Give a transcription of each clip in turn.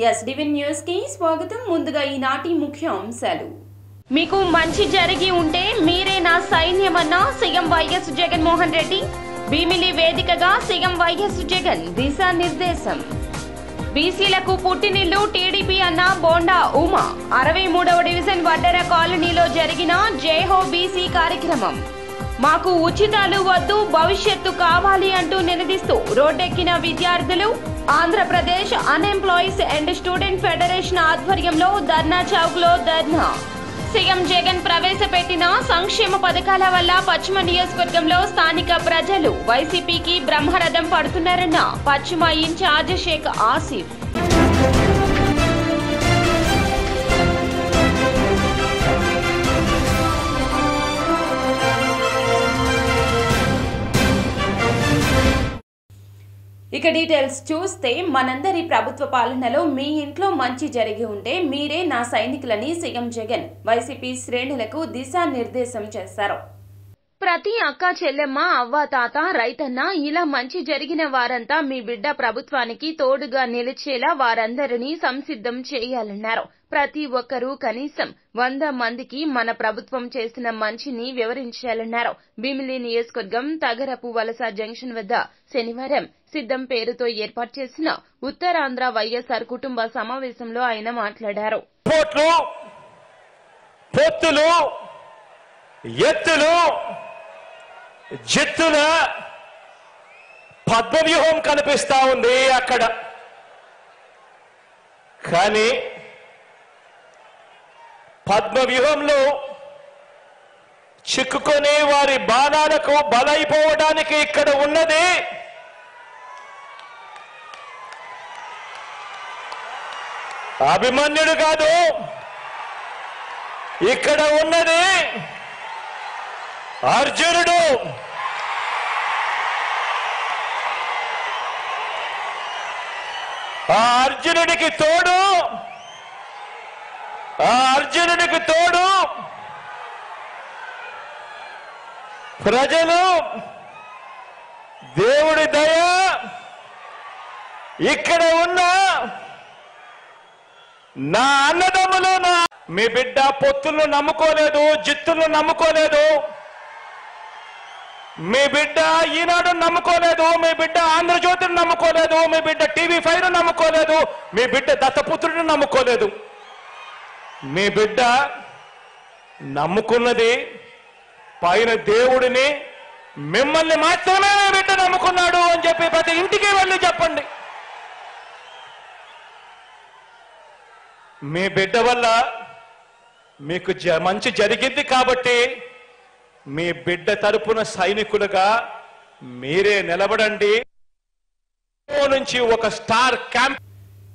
SDV news కి స్వాగతం. ముందుగా ఈనాటి ముఖ్య అంశాలు. మీకు మంచి జరిగి ఉంటే మీరే నా సైన్యమన్న సీఎం వైఎస్ జగన్మోహన్ రెడ్డి. భీమిలి వేదికగా సీఎం వైఎస్ జగన్ దిశానిర్దేశం. బీసీలకు పుట్టినిల్లు టీడీపీ అన్న బోండా ఉమా. 63వ డివిజన్ వడ్డెర కాలనీలో జరిగిన జైహో బీసీ కార్యక్రమం. మాకు ఉచితాలు వద్దు, భవిష్యత్తు కావాలి అంటూ నినదిస్తూ రోడ్డెక్కిన విద్యార్థులు. Andhra Pradesh unemployees and student federation ఆధ్వర్యంలో ధర్నా చౌక్ లో ధర్నా. సీఎం జగన్ ప్రవేశపెట్టిన సంక్షేమ పథకాల వల్ల పశ్చిమ నియోజకవర్గంలో స్థానిక ప్రజలు వైసీపీకి బ్రహ్మరథం పడుతున్నారన్న పశ్చిమ ఇన్ఛార్జ్ షేక్ ఆసిఫ్. ఇక డీటెయిల్స్ చూస్తే, మనందరి ప్రభుత్వ పాలనలో మీ ఇంట్లో మంచి జరిగి ఉంటే మీరే నా సైనికులని సీఎం జగన్ వైసీపీ శ్రేణులకు దిశానిర్దేశం చేశారు. ప్రతి అక్క చెల్లెమ్మ, అవ్వ, తాత, రైతన్న ఇలా మంచి జరిగిన వారంతా మీ బిడ్డ ప్రభుత్వానికి తోడుగా నిలిచేలా వారందరినీ సంసిద్ధం చేయాలన్నారు. ప్రతి ఒక్కరూ కనీసం 100 మందికి మన ప్రభుత్వం చేసిన మంచిని వివరించాలన్నారు. భీమిలి నియోజకవర్గం తగరపు వలస జంక్షన్ వద్ద శనివారం సిద్ధం పేరుతో ఏర్పాటు చేసిన ఉత్తరాంధ్ర వైఎస్ఆర్ కుటుంబ సమావేశంలో ఆయన మాట్లాడారు. జిత్తుల పద్మవ్యూహం కనిపిస్తా ఉంది అక్కడ. కానీ పద్మవ్యూహంలో చిక్కుకొని వారి బాణాలకు బలైపోవడానికి ఇక్కడ ఉన్నది అభిమన్యుడు కాదు, ఇక్కడ ఉన్నది అర్జునుడు. ఆ అర్జునుడికి తోడు ప్రజలు, దేవుడి దయ. ఇక్కడ ఉన్న నా అన్నదమ్ములు, మీ బిడ్డ పొత్తులను నమ్ముకోలేదు, జిత్తులను నమ్ముకోలేదు, మీ బిడ్డ ఈనాడు నమ్ముకోలేదు, మీ బిడ్డ ఆంధ్రజ్యోతిని నమ్ముకోలేదు, మీ బిడ్డ TV5 నమ్ముకోలేదు, మీ బిడ్డ దత్తపుత్రుడిని నమ్ముకోలేదు. మీ బిడ్డ నమ్ముకున్నది పైన దేవుడిని, మిమ్మల్ని మాత్రమే మీ బిడ్డ నమ్ముకున్నాడు అని చెప్పి ప్రతి ఇంటికి వెళ్ళి చెప్పండి. మీ బిడ్డ వల్ల మీకు మంచి జరిగింది కాబట్టి మీ బిడ్డ తరపున సైనికులుగా మీరే నిలబడండి. నుంచి ఒక స్టార్ క్యాంప్.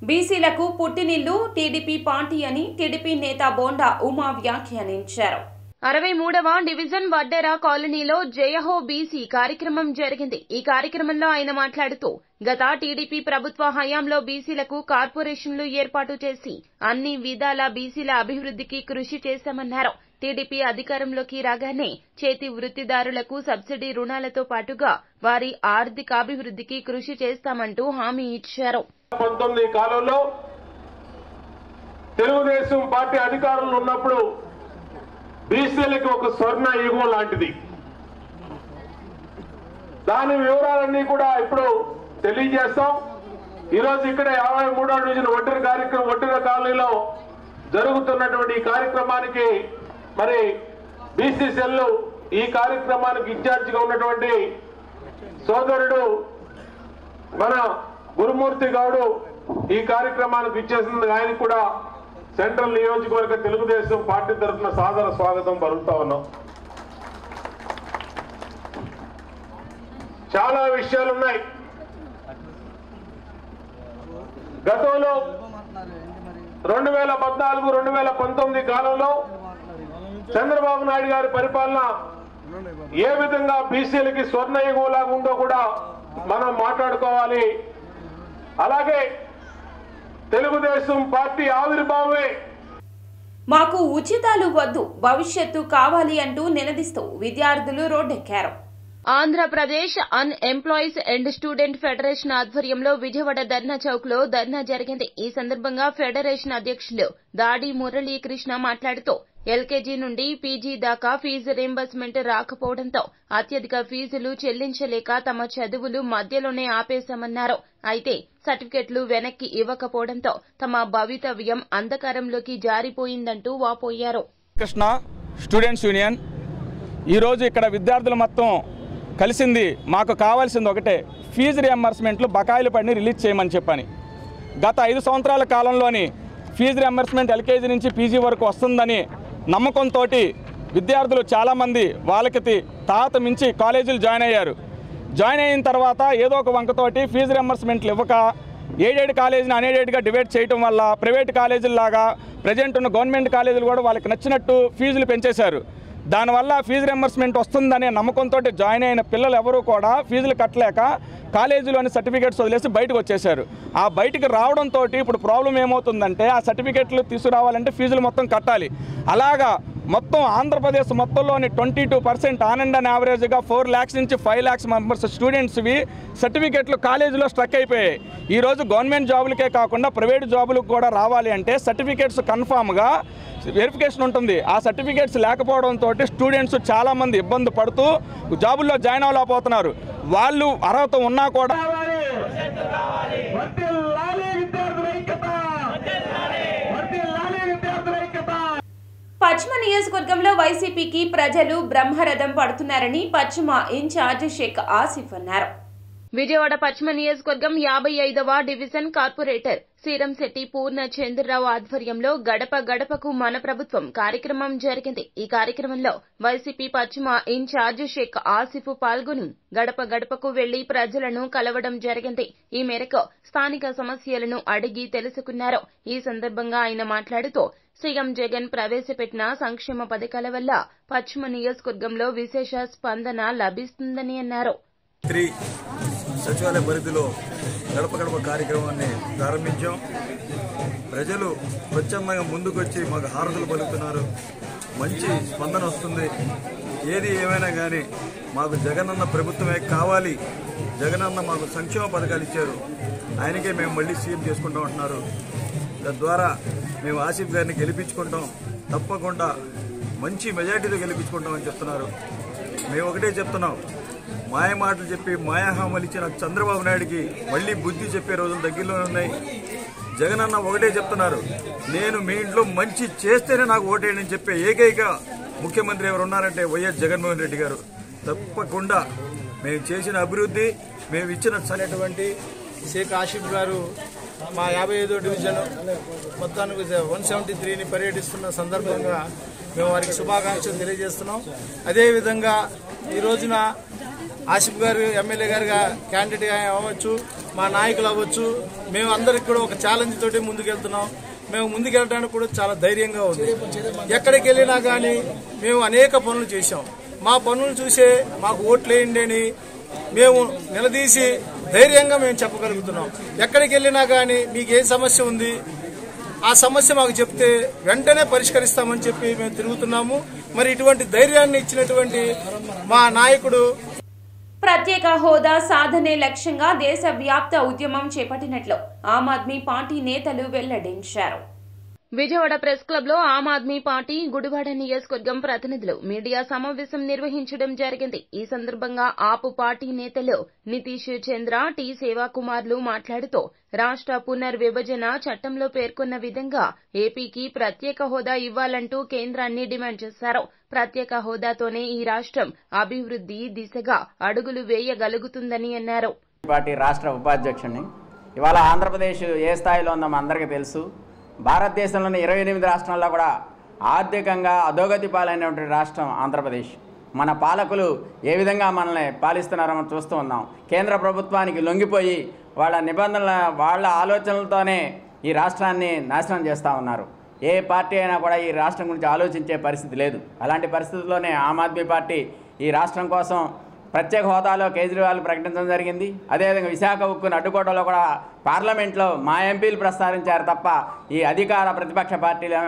బీసీలకు పుట్టినిల్లు టీడీపీ పార్టీ అని టీడీపీ నేత బోండా ఉమా వ్యాఖ్యానించారు. 63వ డివిజన్ వడ్డెర కాలనీలో జయహో బీసీ కార్యక్రమం జరిగింది. ఈ కార్యక్రమంలో ఆయన మాట్లాడుతూ, గత టీడీపీ ప్రభుత్వ హయాంలో బీసీలకు కార్పొరేషన్లు ఏర్పాటు చేసి అన్ని విధాల బీసీల అభివృద్ధికి కృషి చేశామన్నారు. టీడీపీ అధికారంలోకి రాగానే చేతి వృత్తిదారులకు సబ్సిడీ రుణాలతో పాటుగా వారి ఆర్థికాభివృద్ధికి కృషి చేస్తామంటూ హామీ ఇచ్చారు. 19 కాలంలో తెలుగుదేశం పార్టీ అధికారంలో ఉన్నప్పుడు బీసీలకి ఒక స్వర్ణ యుగం లాంటిది. దాని వివరాలన్నీ కూడా ఇప్పుడు తెలియజేస్తాం. ఈరోజు ఇక్కడ 53వ డివిజన్ ఒంటరి కాలనీలో జరుగుతున్నటువంటి ఈ కార్యక్రమానికి మరి బీసీ సెల్ ఈ కార్యక్రమానికి ఇన్ఛార్జిగా ఉన్నటువంటి సోదరుడు మన గురుమూర్తి గౌడు ఈ కార్యక్రమానికి ఇచ్చేసినందుకు ఆయన కూడా సెంట్రల్ నియోజకవర్గ తెలుగుదేశం పార్టీ తరఫున సాదర స్వాగతం పలుకుతా ఉన్నాం. చాలా విషయాలున్నాయి. గతంలో 2014-2019 కాలంలో చంద్రబాబు నాయుడు గారి పరిపాలన ఏ విధంగా బీసీలకి స్వర్ణయుగంలాగా ఉందో కూడా మనం మాట్లాడుకోవాలి. అలాగే తెలుగుదేశం పార్టీ ఆవిర్భావమే మాకు ఉచితాలు వద్దు, భవిష్యత్తు కావాలి అంటూ నినదిస్తూ విద్యార్థులు రోడ్డెక్కారు. Andhra Pradesh unemployees and student federation ఆధ్వర్యంలో విజయవాడ ధర్నా చౌక్ లో ధర్నా జరిగింది. ఈ సందర్భంగా ఫెడరేషన్ అధ్యక్షులు దాడి మురళీకృష్ణ మాట్లాడుతూ ఎల్కేజీ నుండి పీజీ దాకా ఫీజు రీంబర్స్మెంట్ రాకపోవడంతో అత్యధిక ఫీజులు చెల్లించలేక తమ చదువులు మధ్యలోనే ఆపేశామన్నారు. అయితే సర్టిఫికెట్లు వెనక్కి ఇవ్వకపోవడంతో తమ భవితవ్యం అంధకారంలోకి జారిపోయిందంటూ వాపోయారు. కృష్ణ స్టూడెంట్స్ యూనియన్ ఈరోజు ఇక్కడ విద్యార్థులు మొత్తం కలిసింది. మాకు కావాల్సింది ఒకటే, ఫీజు రియంబర్స్మెంట్లు బకాయిలు పడిని రిలీజ్ చేయమని చెప్పని. గత 5 సంవత్సరాల కాలంలోని ఫీజు రియంబర్స్మెంట్ ఎల్కేజీ నుంచి పీజీ వరకు వస్తుందని నమ్మకంతో విద్యార్థులు చాలామంది వాళ్ళకి తాత మించి కాలేజీలు జాయిన్ అయ్యారు. జాయిన్ అయిన తర్వాత ఏదో ఒక వంకతోటి ఫీజు రియంబర్స్మెంట్లు ఇవ్వక ఎయిడెడ్ కాలేజీని అన్ఎయిడెడ్గా డివైడ్ చేయడం వల్ల ప్రైవేట్ కాలేజీల్లాగా ప్రజెంట్ ఉన్న గవర్నమెంట్ కాలేజీలు కూడా వాళ్ళకి నచ్చినట్టు ఫీజులు పెంచేశారు. దానివల్ల ఫీజు రియంబర్స్మెంట్ వస్తుందనే నమ్మకంతో జాయిన్ అయిన పిల్లలు ఎవరూ కూడా ఫీజులు కట్టలేక కాలేజీలోని సర్టిఫికేట్స్ వదిలేసి బయటకు వచ్చేశారు. ఆ బయటికి రావడంతో ఇప్పుడు ప్రాబ్లం ఏమవుతుందంటే ఆ సర్టిఫికేట్లు తీసుకురావాలంటే ఫీజులు మొత్తం కట్టాలి. అలాగా మొత్తం ఆంధ్రప్రదేశ్ మొత్తంలోని 22% ఆన్ అండ్ యావరేజ్గా 4 lakhs నుంచి 5 lakhs మెంబర్స్ స్టూడెంట్స్వి సర్టిఫికేట్లు కాలేజీలో స్ట్రక్ అయిపోయాయి. ఈరోజు గవర్నమెంట్ జాబులకే కాకుండా ప్రైవేట్ జాబులకు కూడా రావాలి అంటే సర్టిఫికేట్స్ కన్ఫామ్గా వెరిఫికేషన్ ఉంటుంది. ఆ సర్టిఫికేట్స్ లేకపోవడంతో స్టూడెంట్స్ చాలామంది ఇబ్బంది పడుతూ జాబుల్లో జాయిన్ అవ్వలేకపోతున్నారు. వాళ్ళు అర్హత ఉన్నా కూడా పశ్చిమ నియోజకవర్గంలో వైసీపీకి ప్రజలు బ్రహ్మరథం పడుతున్నారని పశ్చిమ ఇన్ఛార్జ్ షేక్ ఆసిఫ్ అన్నారు. విజయవాడ పశ్చిమ నియోజకవర్గం 55వ డివిజన్ కార్పొరేటర్ శ్రీరంశెట్టి పూర్ణ చంద్రరావు ఆధ్వర్యంలో గడప గడపకు మన ప్రభుత్వం కార్యక్రమం జరిగింది. ఈ కార్యక్రమంలో వైసీపీ పశ్చిమ ఇన్ఛార్జ్ షేక్ ఆసిఫ్ పాల్గొని గడప గడపకు వెళ్లి ప్రజలను కలవడం జరిగింది. ఈ మేరకు స్థానిక సమస్యలను అడిగి తెలుసుకున్నారు. ఈ సందర్భంగా ఆయన మాట్లాడుతూ సీఎం జగన్ ప్రవేశపెట్టిన సంక్షేమ పథకాల వల్ల పశ్చిమ నియోజకవర్గంలో విశేష స్పందన లభిస్తుందని అన్నారు. సచివాలయ పరిధిలో గడప గడప కార్యక్రమాన్ని ప్రారంభించాం. ప్రజలు స్వచ్ఛందంగా ముందుకొచ్చి మాకు హారతులు పలుకుతున్నారు. మంచి స్పందన వస్తుంది. ఏది ఏమైనా కానీ మాకు జగనన్న ప్రభుత్వమే కావాలి, జగనన్న మాకు సంక్షేమ పథకాలు ఇచ్చారు, ఆయనకే మేము మళ్ళీ సీఎం చేసుకుంటాం అంటున్నారు. తద్వారా మేము ఆసిఫ్ గారిని గెలిపించుకుంటాం, తప్పకుండా మంచి మెజార్టీతో గెలిపించుకుంటామని చెప్తున్నారు. మేము ఒకటే చెప్తున్నాం, మాయ మాటలు చెప్పి మాయాహామలు ఇచ్చిన చంద్రబాబు నాయుడికి మళ్లీ బుద్ధి చెప్పే రోజులు దగ్గరలోనే ఉన్నాయి. జగనన్న ఒకటే చెప్తున్నారు, నేను మీ ఇంట్లో మంచి చేస్తేనే నాకు ఓటేయని చెప్పే ఏకైక ముఖ్యమంత్రి ఎవరు ఉన్నారంటే వైఎస్ జగన్మోహన్ రెడ్డి గారు. తప్పకుండా మేము చేసిన అభివృద్ధి, మేము ఇచ్చిన చల్లటువంటి షేక్ ఆసిఫ్ గారు మా 55వ డివిజన్ మొత్తానికి 173ని పర్యటిస్తున్న సందర్భంగా మేము వారికి శుభాకాంక్షలు తెలియజేస్తున్నాం. అదేవిధంగా ఈ రోజున ఆసిఫ్ గారు ఎమ్మెల్యే గారుగా క్యాండిడేట్ అవ్వచ్చు, మా నాయకులు అవ్వచ్చు, మేము అందరికి కూడా ఒక ఛాలెంజ్ తోటి ముందుకెళ్తున్నాం. మేము ముందుకెళ్ళడానికి కూడా చాలా ధైర్యంగా ఉంది. ఎక్కడికి వెళ్ళినా కానీ మేము అనేక పనులు చేశాం. మా పనులు చూసే మాకు ఓట్లు వేయండి అని మేము నిలదీసి ధైర్యంగా మేము చెప్పగలుగుతున్నాం. ఎక్కడికి వెళ్ళినా కానీ మీకు ఏ సమస్య ఉంది, ఆ సమస్య మాకు చెప్తే వెంటనే పరిష్కరిస్తామని చెప్పి మేము తిరుగుతున్నాము. మరి ఇటువంటి ధైర్యాన్ని ఇచ్చినటువంటి మా నాయకుడు ప్రత్యేక హోదా సాధనే లక్ష్యంగా దేశవ్యాప్త ఉద్యమం చేపట్టినట్లు ఆమ్ ఆద్మీ పార్టీ నేతలు వెల్లడించారు. విజయవాడ ప్రెస్ క్లబ్ లో ఆమ్ ఆద్మీ పార్టీ గుడివాడ నియోజకవర్గం ప్రతినిధులు మీడియా సమావేశం నిర్వహించడం జరిగింది. ఈ సందర్భంగా ఆపు పార్టీ నేతలు నితీష్ చంద్ర, టి సేవాకుమార్లు మాట్లాడుతూ రాష్ట్ర పునర్విభజన చట్టంలో పేర్కొన్న విధంగా ఏపీకి ప్రత్యేక హోదా ఇవ్వాలంటూ కేంద్రాన్ని డిమాండ్ చేశారు. ప్రత్యేక హోదాతోనే ఈ రాష్ట్రం అభివృద్ధి దిశగా అడుగులు వేయగలుగుతుందని అన్నారు. పార్టీ రాష్ట్ర ఉపాధ్యక్షుడిని. ఇవాళ ఆంధ్రప్రదేశ్ ఏ స్థాయిలో ఉందో అందరికీ తెలుసు. భారతదేశంలోని 28 రాష్ట్రాల్లో కూడా ఆర్థికంగా అధోగతి పాలైనటువంటి రాష్ట్రం ఆంధ్రప్రదేశ్. మన పాలకులు ఏ విధంగా మనల్ని పాలిస్తున్నారో మనం చూస్తూ ఉన్నాం. కేంద్ర ప్రభుత్వానికి లొంగిపోయి వాళ్ళ నిబంధనల, వాళ్ళ ఆలోచనలతోనే ఈ రాష్ట్రాన్ని నాశనం చేస్తూ ఉన్నారు. ఏ పార్టీ అయినా కూడా ఈ రాష్ట్రం గురించి ఆలోచించే పరిస్థితి లేదు. అలాంటి పరిస్థితుల్లోనే ఆమ్ ఆద్మీ పార్టీ ఈ రాష్ట్రం కోసం ప్రత్యేక హోదాలో కేజ్రీవాల్ ప్రకటించడం జరిగింది. అదేవిధంగా విశాఖ ఉక్కును అడ్డుకోవడంలో కూడా పార్లమెంట్లో మా ఎంపీలు ప్రస్తావించారు తప్ప ఈ అధికార ప్రతిపక్ష పార్టీలు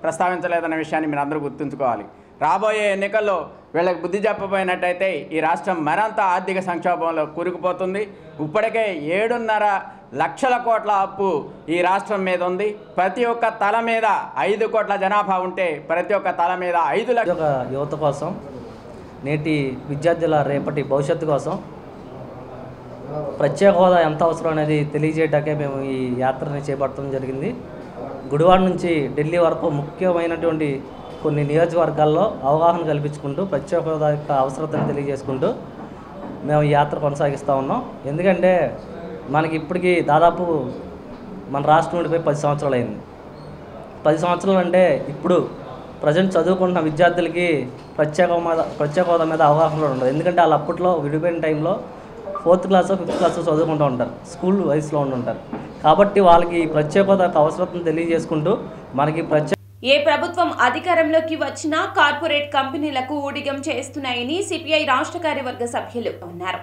ప్రస్తావించలేదన్న విషయాన్ని మీరు అందరూ గుర్తుంచుకోవాలి. రాబోయే ఎన్నికల్లో వీళ్ళకి బుద్ధి చెప్పబోయినట్టయితే ఈ రాష్ట్రం మరింత ఆర్థిక సంక్షోభంలో కూరుకుపోతుంది. ఇప్పటికే 7.5 లక్షల కోట్ల అప్పు ఈ రాష్ట్రం మీద ఉంది. ప్రతి ఒక్క తల మీద 5 కోట్ల జనాభా ఉంటే ప్రతి ఒక్క తల మీద 5 లక్షల యువత కోసం, నేటి విద్యార్థుల రేపటి భవిష్యత్తు కోసం ప్రత్యేక హోదా ఎంత అవసరం అనేది తెలియజేయడానికే మేము ఈ యాత్రని చేపట్టడం జరిగింది. గుడివాడ నుంచి ఢిల్లీ వరకు ముఖ్యమైనటువంటి కొన్ని నియోజకవర్గాల్లో అవగాహన కల్పించుకుంటూ ప్రత్యేక హోదా యొక్క అవసరతను తెలియజేసుకుంటూ మేము ఈ యాత్ర కొనసాగిస్తూ ఉన్నాం. ఎందుకంటే మనకి ఇప్పటికీ దాదాపు మన రాష్ట్రం ఉండిపోయి 10 సంవత్సరాలు అయింది. 10 సంవత్సరాలు అంటే ఇప్పుడు ప్రజెంట్ చదువుకుంటున్న విద్యార్థులకి ప్రత్యేక హోదా మీద అవగాహన కూడా ఉండదు. ఎందుకంటే వాళ్ళు అప్పట్లో విడిపోయిన టైంలో 4th క్లాస్ 5th క్లాస్ చదువుకుంటూ ఉంటారు, స్కూల్ వయసులో ఉంటుంటారు. కాబట్టి వాళ్ళకి ప్రత్యేక హోదా అవసరతను తెలియజేసుకుంటూ మనకి ఏ ప్రభుత్వం అధికారంలోకి వచ్చినా కార్పొరేట్ కంపెనీలకు ఊడిగం చేస్తున్నాయని సిపిఐ రాష్ట్ర కార్యవర్గ సభ్యులు అన్నారు.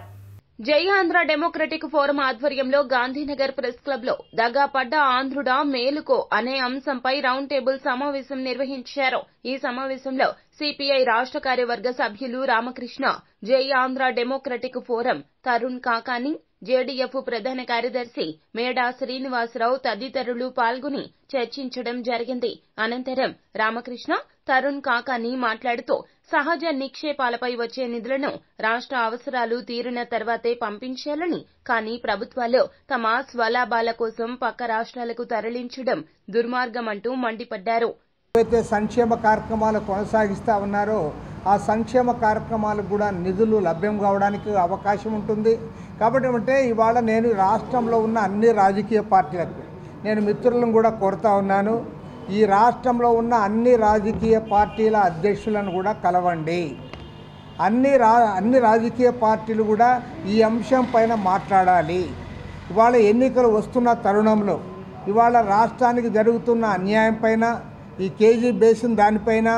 జై ఆంధ్ర డెమోక్రటిక్ ఫోరం ఆధ్వర్యంలో గాంధీనగర్ ప్రెస్ క్లబ్ లో దగాపడ్డ ఆంధ్రుడా మేలుకో అనే అంశంపై రౌండ్ టేబుల్ సమావేశం నిర్వహించారు. ఈ సమావేశంలో సిపిఐ రాష్ట్ర కార్యవర్గ సభ్యులు రామకృష్ణ, జై Andhra democratic forum Tarun Kakani, JDF ప్రధాన కార్యదర్శి మేడా శ్రీనివాసరావు తదితరులు పాల్గొని చర్చించడం జరిగింది. అనంతరం రామకృష్ణ, తరుణ్ కాకాని మాట్లాడుతూ సహజ నిక్షేపాలపై వచ్చే నిధులను రాష్ట్ర అవసరాలు తీరిన తర్వాతే పంపించాలని, కానీ ప్రభుత్వాలు తమ స్వలాభాల కోసం పక్క రాష్ట్రాలకు తరలించడం దుర్మార్గమంటూ మండిపడ్డారు. ఏవైతే సంక్షేమ కార్యక్రమాలు కొనసాగిస్తూ ఉన్నారో ఆ సంక్షేమ కార్యక్రమాలకు కూడా నిధులు లభ్యం కావడానికి అవకాశం ఉంటుంది. కాబట్టి అంటే ఇవాళ నేను రాష్ట్రంలో ఉన్న అన్ని రాజకీయ పార్టీలకు నేను మిత్రులను కూడా కోరుతా ఉన్నాను, ఈ రాష్ట్రంలో ఉన్న అన్ని రాజకీయ పార్టీల అధ్యక్షులను కూడా కలవండి. అన్ని రాజకీయ పార్టీలు కూడా ఈ అంశం పైన మాట్లాడాలి. ఇవాళ ఎన్నికలు వస్తున్న తరుణంలో ఇవాళ రాష్ట్రానికి జరుగుతున్న అన్యాయం పైన, ఈ కేజీ బేసిన్ దానిపైన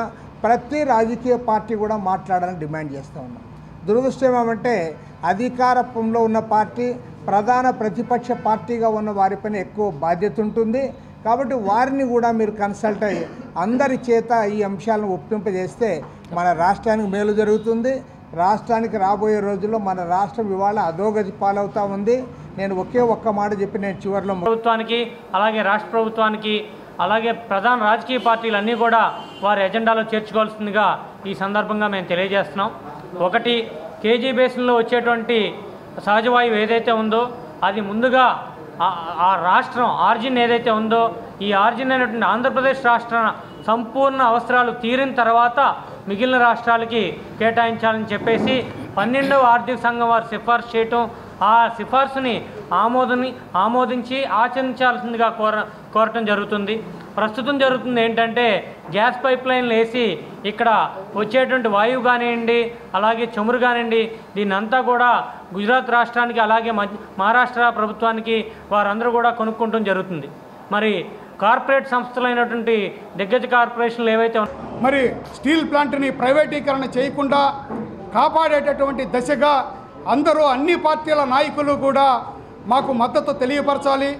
ప్రతి రాజకీయ పార్టీ కూడా మాట్లాడాలని డిమాండ్ చేస్తూ ఉన్నాం. దురదృష్టం ఏమంటే అధికారంలో ఉన్న పార్టీ, ప్రధాన ప్రతిపక్ష పార్టీగా ఉన్న వారిపైన ఎక్కువ బాధ్యత ఉంటుంది. కాబట్టి వారిని కూడా మీరు కన్సల్ట్ అయ్యి అందరి చేత ఈ అంశాలను ఒప్పింపజేస్తే మన రాష్ట్రానికి మేలు జరుగుతుంది. రాష్ట్రానికి రాబోయే రోజుల్లో మన రాష్ట్రం ఇవాళ అధోగతి పాలవుతూ ఉంది. నేను ఒక్క మాట చెప్పి నేను చివరిలో ప్రభుత్వానికి, అలాగే రాష్ట్ర ప్రభుత్వానికి, అలాగే ప్రధాన రాజకీయ పార్టీలన్నీ కూడా వారి ఎజెండాలో చేర్చుకోవాల్సిందిగా ఈ సందర్భంగా మేము తెలియజేస్తున్నాం. ఒకటి, కేజీ బేసిన్లో వచ్చేటువంటి సహజవాయువు ఏదైతే ఉందో అది ముందుగా ఆ రాష్ట్రం ఆర్జిన్ ఏదైతే ఉందో ఈ ఆర్జిన్ అయినటువంటి ఆంధ్రప్రదేశ్ రాష్ట్ర సంపూర్ణ అవసరాలు తీరిన తర్వాత మిగిలిన రాష్ట్రాలకి కేటాయించాలని చెప్పేసి 12వ ఆర్థిక సంఘం వారు సిఫార్సు చేయటం, ఆ సిఫార్సుని ఆమోదించి ఆచరించాల్సిందిగా కోరటం జరుగుతుంది. ప్రస్తుతం జరుగుతుంది ఏంటంటే గ్యాస్ పైప్ లైన్లు వేసి ఇక్కడ వచ్చేటువంటి వాయువు కానివ్వండి, అలాగే చమురు కానివ్వండి, దీన్నంతా కూడా గుజరాత్ రాష్ట్రానికి అలాగే మహారాష్ట్ర ప్రభుత్వానికి వారందరూ కూడా కొనుక్కుంటూ జరుగుతుంది. మరి కార్పొరేట్ సంస్థలైనటువంటి దిగ్గజ కార్పొరేషన్లు ఏవైతే మరి స్టీల్ ప్లాంట్ని ప్రైవేటీకరణ చేయకుండా కాపాడేటటువంటి దశగా అందరూ అన్ని పార్టీల నాయకులు కూడా మాకు మద్దతు తెలియపరచాలి.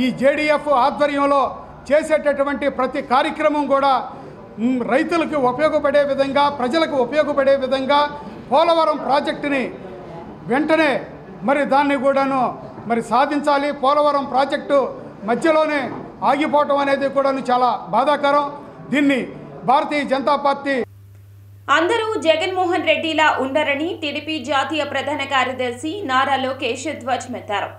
ఈ జేడీఎఫ్ ఆధ్వర్యంలో చేసేటటువంటి ప్రతి కార్యక్రమం కూడా రైతులకు ఉపయోగపడే విధంగా, ప్రజలకు ఉపయోగపడే విధంగా పోలవరం ప్రాజెక్టుని వెంటనే మరి దాన్ని కూడాను మరి సాధించాలి. పోలవరం ప్రాజెక్టు మధ్యలోనే ఆగిపోవటం అనేది కూడా చాలా బాధాకరం. దీన్ని భారతీయ జనతా పార్టీ అందరూ జగన్మోహన్ రెడ్డిలా ఉండరని టీడీపీ జాతీయ ప్రధాన కార్యదర్శి నారా లోకేష్ ధ్వజమెత్తారు.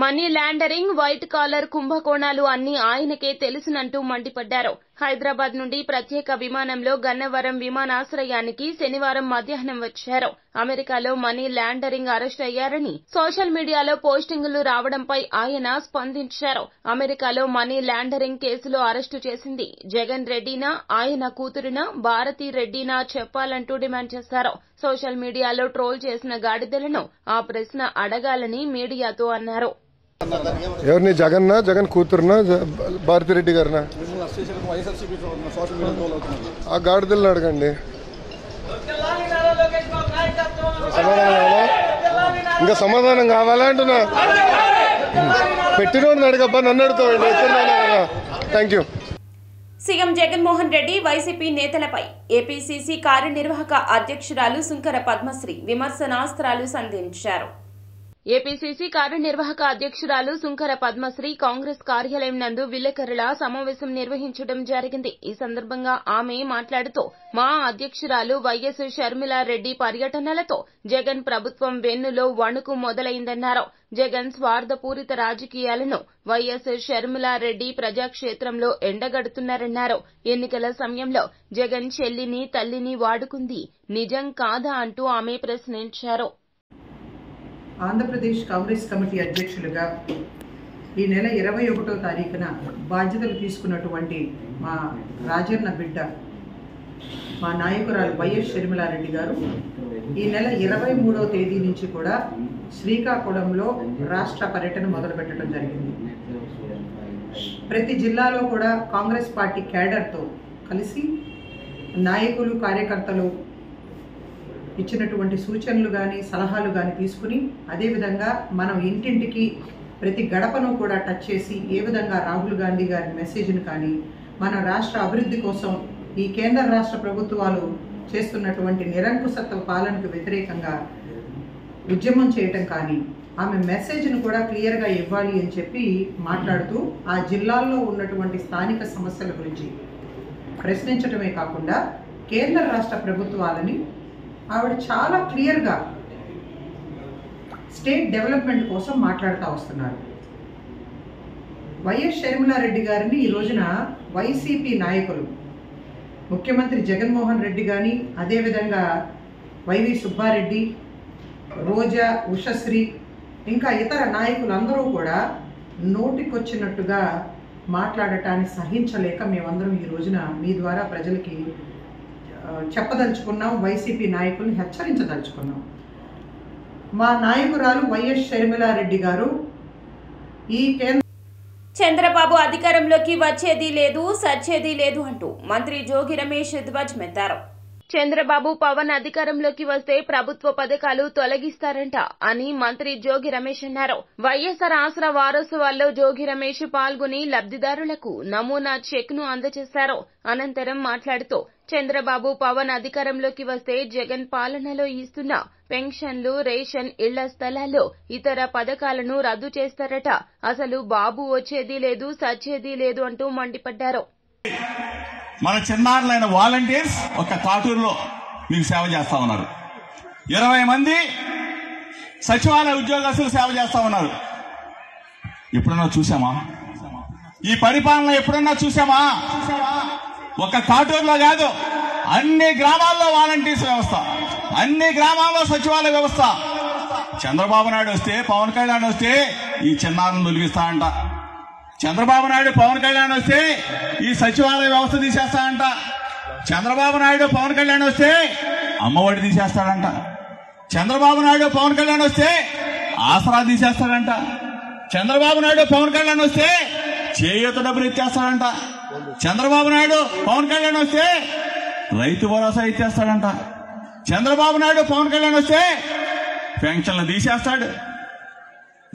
మనీ ల్యాండరింగ్, వైట్ కాలర్ కుంభకోణాలు అన్నీ ఆయనకే తెలుసునంటూ మండిపడ్డారు. హైదరాబాద్ నుండి ప్రత్యేక విమానంలో గన్నవరం విమానాశ్రయానికి శనివారం మధ్యాహ్నం వచ్చారు. అమెరికాలో మనీ ల్యాండరింగ్ అరెస్ట్ అయ్యారని సోషల్ మీడియాలో పోస్టింగులు రావడంపై ఆయన స్పందించారు. అమెరికాలో మనీ ల్యాండరింగ్ కేసులో అరెస్టు చేసింది జగన్ రెడ్డినా, ఆయన కూతురునా, భారతీ రెడ్డినా చెప్పాలంటూ డిమాండ్ చేశారు. సోషల్ మీడియాలో ట్రోల్ చేసిన గాడిదలను ఆ ప్రశ్న అడగాలని మీడియాతో అన్నారు. ఎవరిని, జగన్నా, జగన్ కూతురునా, భారతిరెడ్డి గారినా? ఆ గాడిదలను అడగండి. ఇంకా సమాధానం కావాలా అంటున్నా? పెట్టినోడిని అడగబ్బా, నన్ను అడుగుతావండి. Thank you. CM Jaganmohan Reddy YCP నేతలపై ఏపీసీసీ కార్యనిర్వాహక అధ్యక్షురాలు సుంకర పద్మశ్రీ విమర్శనాస్త్రాలు సంధించారు. ఏపీసీసీ కార్యనిర్వాహక అధ్యక్షురాలు సుంకర పద్మశ్రీ కాంగ్రెస్ కార్యాలయం నందు విలేకరుల సమావేశం నిర్వహించడం జరిగింది. ఈ సందర్భంగా ఆమె మాట్లాడుతూ మా అధ్యక్షురాలు వైఎస్ షర్మిలారెడ్డి పర్యటనలతో జగన్ ప్రభుత్వం వెన్నులో వణుకు మొదలైందన్నారు. జగన్ స్వార్థపూరిత రాజకీయాలను వైఎస్ షర్మిలారెడ్డి ప్రజాక్షేత్రంలో ఎండగడుతున్నారన్నారు. ఎన్నికల సమయంలో జగన్ చెల్లిని తల్లిని వాడుకుంది నిజం కాదా అంటూ ఆమె ప్రశ్నించారు. ఆంధ్రప్రదేశ్ కాంగ్రెస్ కమిటీ అధ్యక్షులుగా ఈ నెల 21వ తారీఖున బాధ్యతలు తీసుకున్నటువంటి మా రాజన్న బిడ్డ మా నాయకురాలు వైఎస్ షర్మిలారెడ్డి గారు ఈ నెల 23వ తేదీ నుంచి కూడా శ్రీకాకుళంలో రాష్ట్ర పర్యటన మొదలుపెట్టడం జరిగింది. ప్రతి జిల్లాలో కూడా కాంగ్రెస్ పార్టీ క్యాడర్తో కలిసి నాయకులు కార్యకర్తలు ఇచ్చినటువంటి సూచనలు కానీ సలహాలు కానీ తీసుకుని అదేవిధంగా మనం ఇంటింటికి ప్రతి గడపను కూడా టచ్ చేసి ఏ విధంగా రాహుల్ గాంధీ గారి మెసేజ్ను కానీ మన రాష్ట్ర అభివృద్ధి కోసం ఈ కేంద్ర రాష్ట్ర ప్రభుత్వాలు చేస్తున్నటువంటి నిరంకుశత్వ పాలనకు వ్యతిరేకంగా ఉద్యమం చేయటం కానీ ఆమె మెసేజ్ను కూడా క్లియర్గా ఇవ్వాలి అని చెప్పి మాట్లాడుతూ ఆ జిల్లాల్లో ఉన్నటువంటి స్థానిక సమస్యల గురించి ప్రశ్నించడమే కాకుండా కేంద్ర రాష్ట్ర ప్రభుత్వాలని ఆవిడ చాలా క్లియర్గా స్టేట్ డెవలప్మెంట్ కోసం మాట్లాడుతూ వస్తున్నారు. వైఎస్ షర్మిలారెడ్డి గారిని ఈ రోజున వైసీపీ నాయకులు ముఖ్యమంత్రి జగన్మోహన్ రెడ్డి కానీ అదేవిధంగా వైవి సుబ్బారెడ్డి, రోజా, ఉషశ్రీ ఇంకా ఇతర నాయకులందరూ కూడా నోటికొచ్చినట్టుగా మాట్లాడటాన్ని సహించలేక మేమందరం ఈ రోజున మీ ద్వారా ప్రజలకి చెప్పదలుచుకున్నాం. వైసీపీ నాయకుల్ని హెచ్చరించదలుచుకున్నాం. మా నాయకురాలు వైఎస్ షర్మిలారెడ్డి గారు ఈ చంద్రబాబు అధికారంలోకి వచ్చేది లేదు సచ్చేది లేదు అంటూ మంత్రి జోగి రమేష్ ధ్వజమెత్తారు. చంద్రబాబు పవన్ అధికారంలోకి వస్తే ప్రభుత్వ పథకాలు తొలగిస్తారంట అని మంత్రి జోగి రమేష్ అన్నారు. వైఎస్ఆర్ ఆసరా వారోత్సవాల్లో జోగి రమేష్ పాల్గొని లబ్దిదారులకు నమూనా చెక్ ను అందజేశారు. అనంతరం మాట్లాడుతూ చంద్రబాబు పవన్ అధికారంలోకి వస్తే జగన్ పాలనలో ఇస్తున్న పెన్షన్లు, రేషన్, ఇళ్ల స్థలాలు, ఇతర పథకాలను రద్దు చేస్తారట. అసలు బాబు వచ్చేది లేదు సచ్చేది లేదు అంటూ మండిపడ్డారు. మన చిన్నారులైన వాలంటీర్స్ ఒక కాటూరులో మీకు సేవ చేస్తా ఉన్నారు. 20 మంది సచివాలయ ఉద్యోగస్తులు సేవ చేస్తా ఉన్నారు. ఎప్పుడన్నా చూసామా? ఈ పరిపాలన ఎప్పుడన్నా చూసామా? ఒక కాటూరులో కాదు, అన్ని గ్రామాల్లో వాలంటీర్స్ వ్యవస్థ, అన్ని గ్రామాల్లో సచివాలయ వ్యవస్థ. చంద్రబాబు నాయుడు వస్తే, పవన్ కళ్యాణ్ వస్తే ఈ చిన్నారులను తొలగిస్తాడంట. చంద్రబాబు నాయుడు పవన్ కళ్యాణ్ వస్తే ఈ సచివాలయ వ్యవస్థ తీసేస్తాడంట. చంద్రబాబు నాయుడు పవన్ కళ్యాణ్ వస్తే అమ్మఒడి తీసేస్తాడంట. చంద్రబాబు నాయుడు పవన్ కళ్యాణ్ వస్తే ఆసరా తీసేస్తాడంట. చంద్రబాబు నాయుడు పవన్ కళ్యాణ్ వస్తే చేయూత డబ్బులు ఎత్తేస్తాడంట. చంద్రబాబు నాయుడు పవన్ కళ్యాణ్ వస్తే రైతు భరోసా ఇచ్చేస్తాడంట. చంద్రబాబు నాయుడు పవన్ కళ్యాణ్ వస్తే పెన్షన్లు తీసేస్తాడు,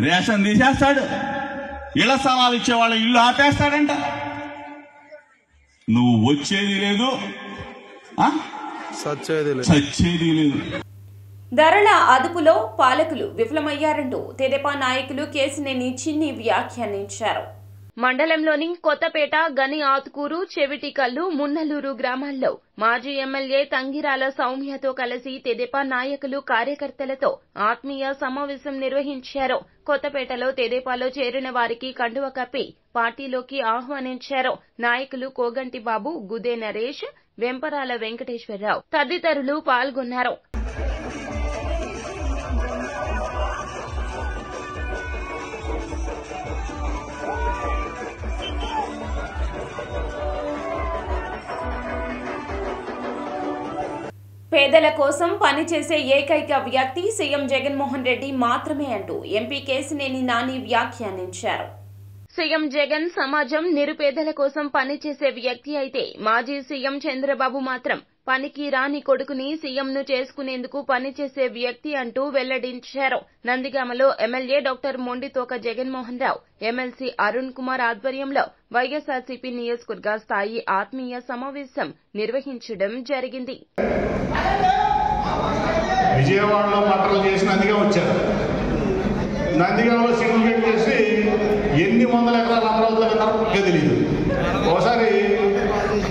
రేషన్ తీసేస్తాడు, ఇళ్ల స్థలాలు ఇచ్చే వాళ్ళ ఇల్లు ఆపేస్తాడంట. నువ్వు వచ్చేది లేదు సచ్చేది లేదు. ధరల అదుపులో పాలకులు విఫలమయ్యారంటూ తెదేపా నాయకులు కేసినేని చిన్ని వ్యాఖ్యానించారు. మండలంలోని కొత్తపేట, గని ఆతుకూరు, చెవిటికల్లు, మున్నలూరు గ్రామాల్లో మాజీ ఎమ్మెల్యే తంగిరాల సౌమ్యతో కలిసి తెదేపా నాయకులు కార్యకర్తలతో ఆత్మీయ సమావేశం నిర్వహించారు. కొత్తపేటలో తెదేపాలో చేరిన వారికి కండువ కప్పి పార్టీలోకి ఆహ్వానించారు. నాయకులు కోగంటి బాబు, గుదే నరేష్, వెంపరాల వెంకటేశ్వరరావు తదితరులు పాల్గొన్నారు. పేదల కోసం పనిచేసే ఏకైక వ్యక్తి సీఎం జగన్మోహన్ రెడ్డి మాత్రమే అంటూ ఎంపీ కేసినేని నాని వ్యాఖ్యానించారు. సీఎం జగన్ సమాజం నిరుపేదల కోసం పనిచేసే వ్యక్తి అయితే మాజీ సీఎం చంద్రబాబు మాత్రం పనికి రాని కొడుకుని సీఎంను చేసుకునేందుకు పనిచేసే వ్యక్తి అంటూ వెల్లడించారు. నందిగామలో MLA doctor Mondithoka Jaganmohan Rao, MLC Arun Kumar ఆధ్వర్యంలో వైఎస్ఆర్సీపీ నియోజకవర్గ స్థాయి ఆత్మీయ సమావేశం నిర్వహించడం జరిగింది. విజయవాడలో పట్టలు చేసి నందిగామ వచ్చారు. నందిగామలో సిండికేట్ చేసి ఎన్ని వందల ఎకరాలు అమరావతిలో కరెక్ట్గా తెలియదు. ఒకసారి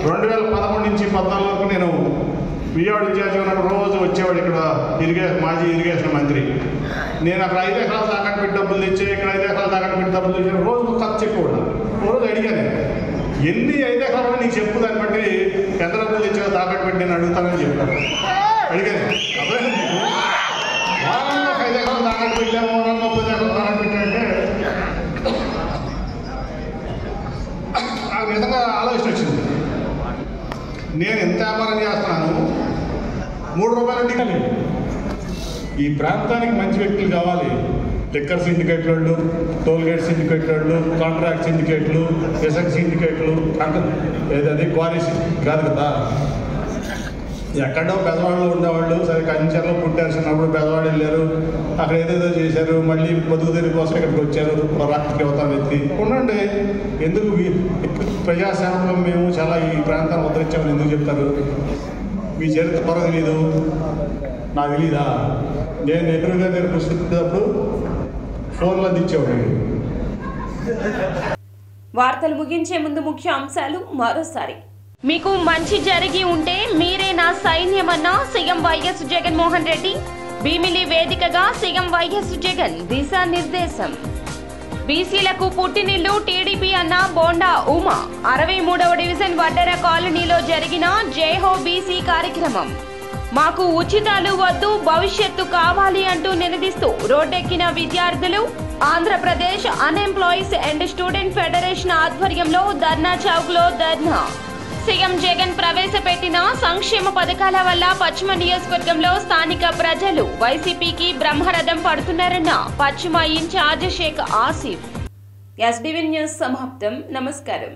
2013 నుంచి 14 వరకు నేను విజయవాడ ఇన్ఛార్జిగా ఉన్నప్పుడు రోజు వచ్చేవాడు. ఇక్కడ మాజీ ఇరిగేషన్ మంత్రి. నేను అక్కడ 5 ఎకరాలు తాకట్టు పెట్టి డబ్బులు తెచ్చే, ఇక్కడ 5 ఎకరాలు తాకట్టు పెట్టి డబ్బులు తెచ్చే, రోజు ఖర్చు చెప్పేవాడు. రోజు అడిగాను, ఎన్ని 5 ఎకరాలు నీకు చెప్పు, దాన్ని బట్టి ఎంత డబ్బులు తెచ్చావో తాకట్టు పెట్టి నేను అడుగుతానని చెప్పాను. అడిగాను, వారంలో 5 ఎకరాలు తాకట్టు పెట్టాము, 30 ఎకరాలు తాకట్టు పెట్టామంటే నాకు నిజంగా ఆలోచన వచ్చింది. నేను ఎంత వ్యాపారం చేస్తున్నాను, 3 రూపాయలు టికెట్. ఈ ప్రాంతానికి మంచి వ్యక్తులు కావాలి. టిక్కర్ సిండికేట్ వాళ్ళు, టోల్గేట్ సిండికేట్ వాళ్ళు, కాంట్రాక్ట్ సిండికేట్లు, ఎసెక్ సిండికేట్లు, ఏదది క్వారీ కాదు కదా. ఎక్కడో పెద్దవాళ్ళు ఉండేవాళ్ళు, సరే కంచెలో పుట్టాల్సినప్పుడు పెద్దవాళ్ళు వెళ్ళారు, అక్కడ ఏదేదో చేశారు, మళ్ళీ బతుకు తెరి కోసం ఇక్కడికి వచ్చారు. రాష్ట్రకి అవుతాం ఎత్తి ఉండండి. ఎందుకు ప్రజాసేవలో మేము చాలా ఈ ప్రాంతాన్ని ఉద్ధరించామని ఎందుకు చెప్తారు? మీ చరిత్ర త్వర తెలీదు, నాకు తెలీదా? నేను నెహ్రూ గారి దగ్గర కూర్చున్నప్పుడు ఫోన్లో అందించేవాడు. వార్తలు ముగించే ముందు ముఖ్య అంశాలు మరోసారి. మీకు మంచి జరిగి ఉంటే మీరే నా సైన్యమన్న సీఎం వైఎస్ జగన్మోహన్ రెడ్డి. భీమిలి వేదికగా సీఎం వైఎస్ జగన్ దిశానిర్దేశం. బీసీలకు పుట్టినిల్లు టీడీపీ అన్న బోండా ఉమా. 63వ డివిజన్ వడ్డెర కాలనీలో జరిగిన జైహో బీసీ కార్యక్రమం. మాకు ఉచితాలు వద్దు, భవిష్యత్తు కావాలి అంటూ నినదిస్తూ రోడ్డెక్కిన విద్యార్థులు. Andhra Pradesh unemployees and student federation ఆధ్వర్యంలో ధర్నా చౌక్ లో ధర్నా. సీఎం జగన్ ప్రవేశపెట్టిన సంక్షేమ పథకాల వల్ల పశ్చిమ నియోజకవర్గంలో స్థానిక ప్రజలు వైసీపీకి బ్రహ్మరథం పడుతున్నారన్న పశ్చిమ incharge Shaik Asif. SDV news సమాప్తం. నమస్కారం.